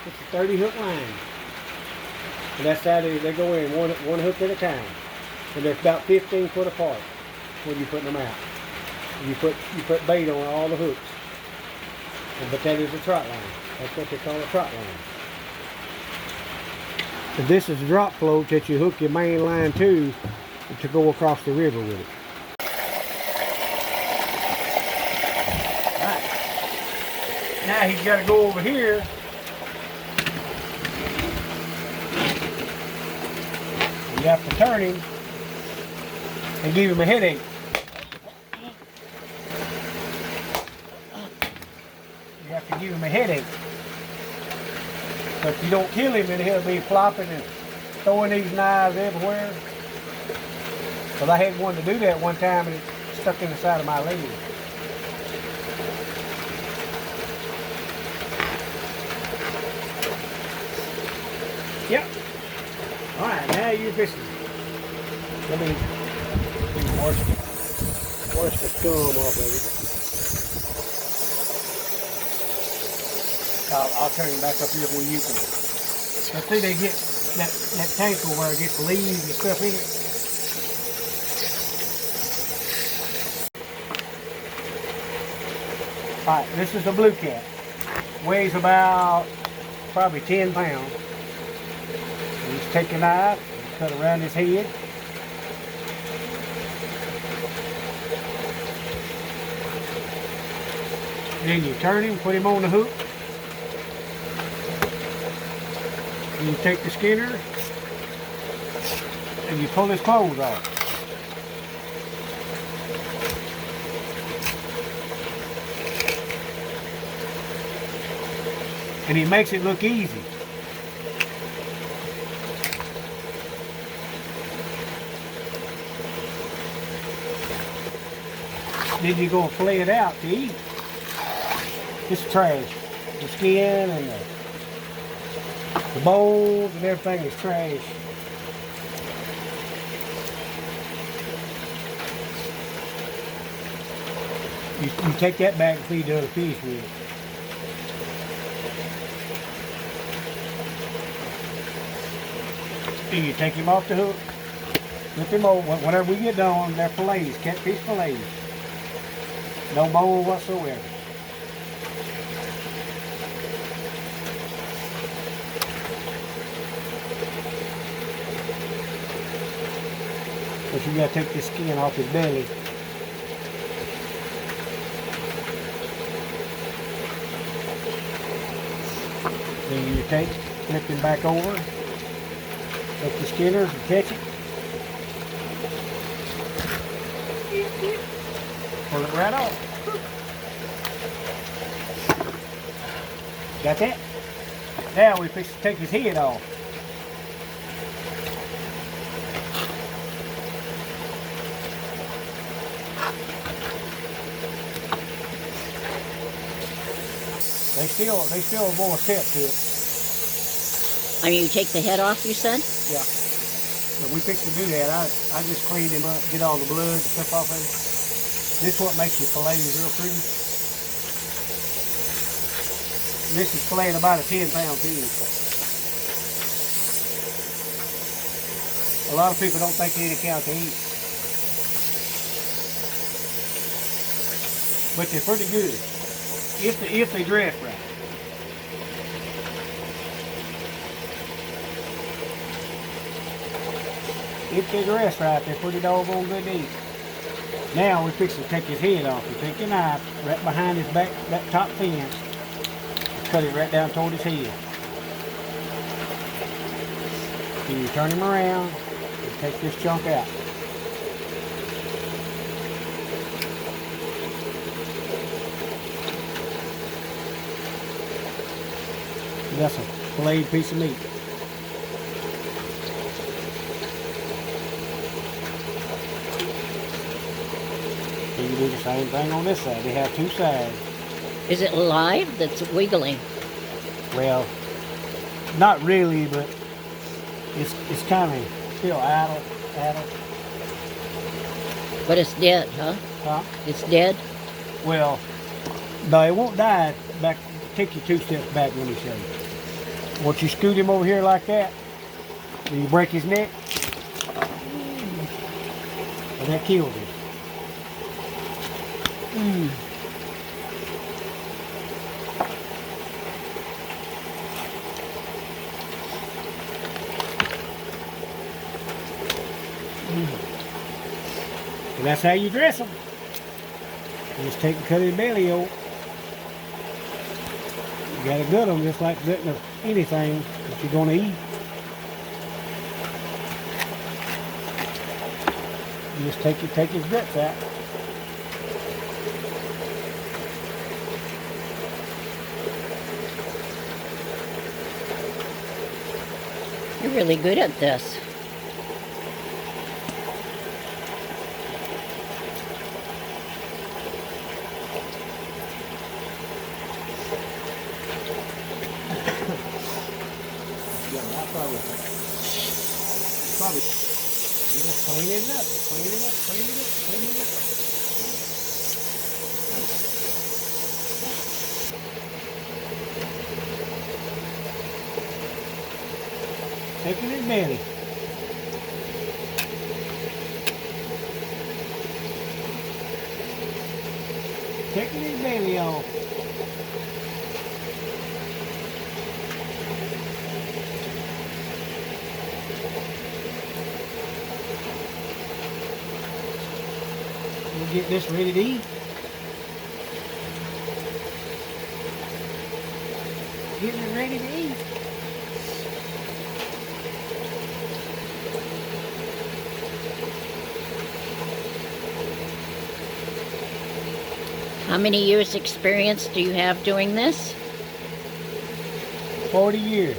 It's a 30 hook line. And that's how they go in one hook at a time. And they're about 15 foot apart when you're putting them out. And you put bait on all the hooks. But that is a trot line. That's what they call a trot line. So this is a drop float that you hook your main line to go across the river with it. Alright. Now he's got to go over here. You have to turn him and give him a headache. You have to give him a headache. But if you don't kill him, then he'll be flopping and throwing these knives everywhere. Because I had one to do that one time and it stuck in the side of my leg. Yep. Alright, now you're fishing. Let me wash the scum off of it. I'll turn him back up here where you can. Let's see, they get that tank where it gets leaves and stuff in it. Alright, this is a blue cat. Weighs about probably 10 pounds. You just take a knife, cut around his head. Then you turn him, put him on the hook. And you take the skinner and you pull his clothes off. And he makes it look easy. Then you go and fillet it out to eat. It's trash. The skin and the bones and everything is trash. You take that back and feed the other fish with it. Then you take him off the hook, flip him over. Whenever we get done, they're fillets, catfish fillets. No bone whatsoever. But you gotta take the skin off his belly. Then you flip him back over, take the skinners and catch it. Pull it right off. Got that? Now we fix to take his head off. They still have more step to it. I mean, you take the head off, you said? Yeah. But we fix to do that. I just clean him up, get all the blood and stuff off of him. This is what makes your fillets real pretty. This is filleting about a 10-pound piece. A lot of people don't think they need a cow to eat. But they're pretty good. If they dress right. If they dress right, they're pretty doggone good to eat. Now we're fixing to take his head off. You take your knife right behind his back, that top fence, cut it right down toward his head. Then you turn him around and take this chunk out. That's a filleted piece of meat. You do the same thing on this side. They have two sides. Is it live that's wiggling? Well, not really, but it's kind of still idle. But it's dead, huh? Huh? It's dead? Well, no, it won't die. Back, take you 2 steps back when you show you. Once you scoot him over here like that, then you break his neck, and that kills him. And that's how you dress them. You just take and cut his belly off. You gotta gut them just like gutting anything that you're gonna eat. You just take his guts out. You're really good at this. Probably. You just clean it up, clean it up, clean it up, clean it up. Taking his belly. Taking his belly off. We'll get this ready to eat. Getting it ready to eat. How many years experience do you have doing this? 40 years.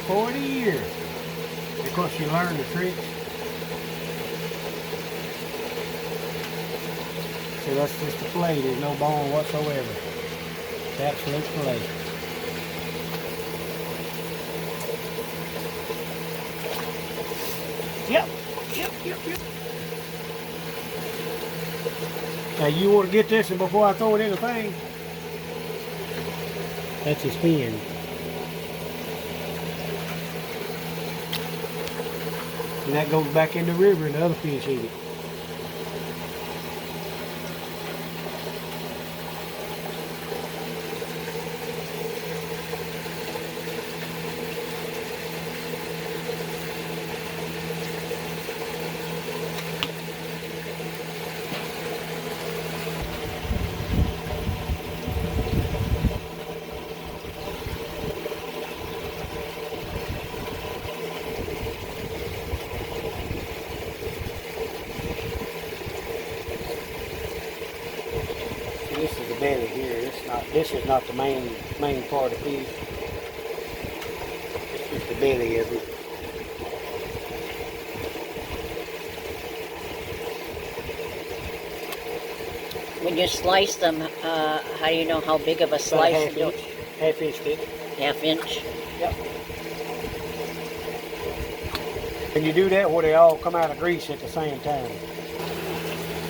40 years. Of course, you learn the tricks. So that's just a fillet. There's no bone whatsoever. It's absolute fillet. Yep. Now you want to get this, and before I throw it in the thing, that's his fin. And that goes back in the river and the other fish eat it. This is the belly here. This is not the main part of the fish. It's just the belly of it. When you slice them, how do you know how big of a slice? About half inch thick. Half inch. Yep. And you do that where they all come out of grease at the same time.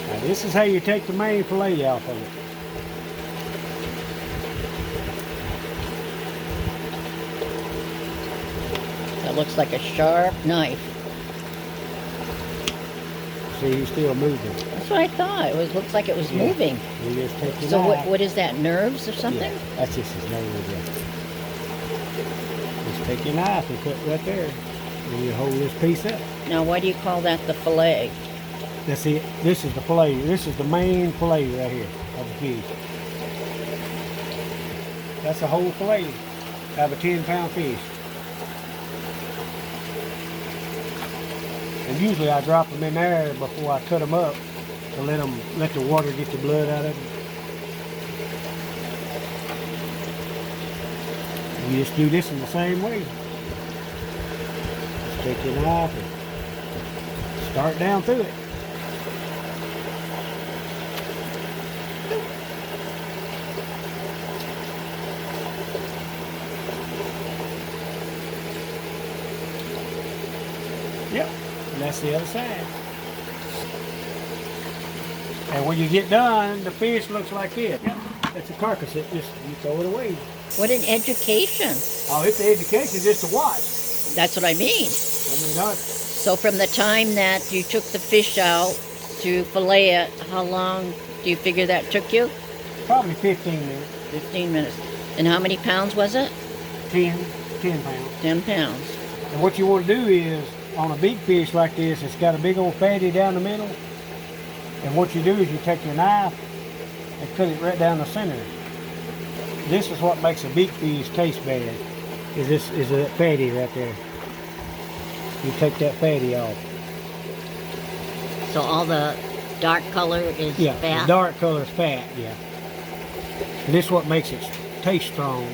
Now this is how you take the main fillet off of it. That looks like a sharp knife. See, he's still moving. That's what I thought. It looks like it was moving. You just take your So knife. what is that? Nerves or something? Yeah, that's just his nose. Yeah. Just take your knife and cut right there. And you hold this piece up. Now, why do you call that the fillet? That's it. This is the fillet. This is the main fillet right here of the fish. That's a whole fillet out of a 10-pound fish. And usually I drop them in there before I cut them up to let the water get the blood out of them. You just do this in the same way. Just take your knife and start down through it. Yep, and that's the other side. And when you get done, the fish looks like this. Yep. It's a carcass. It just, you throw it away. What an education. Oh, it's an education just to watch. That's what I mean. So from the time that you took the fish out to fillet it, how long do you figure that took you? Probably 15 minutes. 15 minutes. And how many pounds was it? 10 pounds. 10 pounds. And what you want to do is, on a big fish like this, it's got a big old fatty down the middle. And what you do is you take your knife and cut it right down the center. This is what makes a big fish taste bad. Is that fatty right there. You take that fatty off. So all the dark color is fat? The dark color is fat, yeah. And this is what makes it taste strong.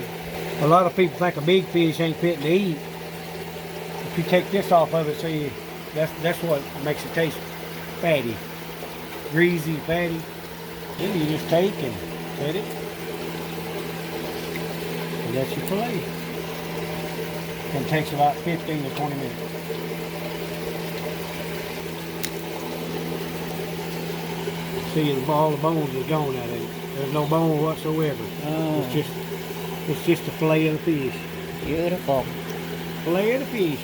A lot of people think a big fish ain't fit to eat. If you take this off of it, see, that's what makes it taste fatty. Greasy, fatty. Then you just take and cut it. And that's your fillet. And it takes about 15 to 20 minutes. See, all the bones are gone out of it. There's no bone whatsoever. Oh. It's just a fillet of the fish. Beautiful. Fillet of the fish.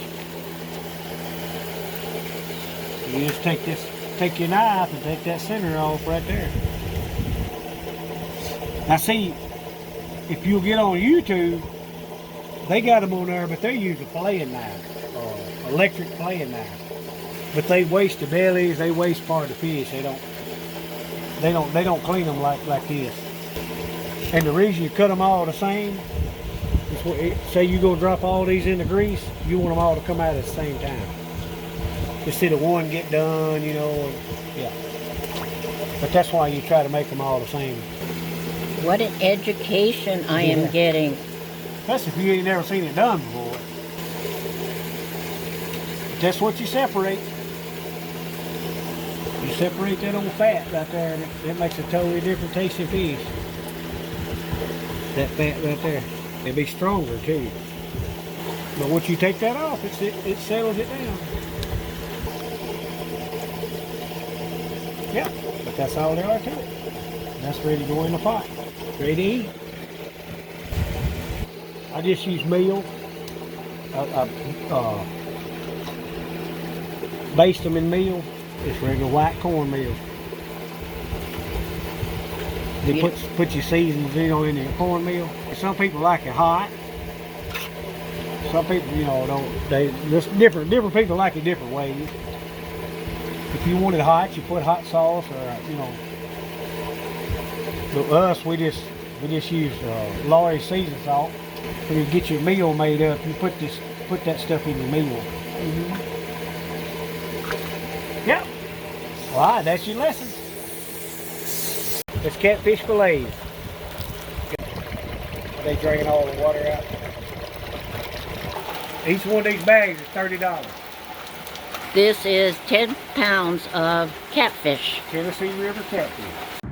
You just take your knife and take that center off right there. Now see, if you get on YouTube, they got them on there, but they use a filleting knife, or electric filleting knife. But they waste the bellies, they waste part of the fish. They don't clean them like this. And the reason you cut them all the same is, say you go drop all these in the grease, you want them all to come out at the same time. Instead of one get done, you know, yeah. But that's why you try to make them all the same. What an education I am getting. That's if you ain't never seen it done before. But that's what you separate. You separate that old fat right there, and it makes a totally different tasting fish. That fat right there. It'll be stronger too. But once you take that off, it settles it down. Yeah, but that's all there are to it. That's ready to go in the pot. Ready to eat. I just use meal. Baste them in meal. Just regular white cornmeal. They put your seasonings, you know, in the cornmeal. Some people like it hot. Some people, you know, don't. There's different people like it different ways. If you want it hot, you put hot sauce, or you know. But us, we just use Lorry season salt. When you get your meal made up, you put that stuff in your meal. Yep. All right, that's your lesson. It's catfish fillets. They drain all the water out. Each one of these bags is $30. This is 10 pounds of catfish. Tennessee River catfish.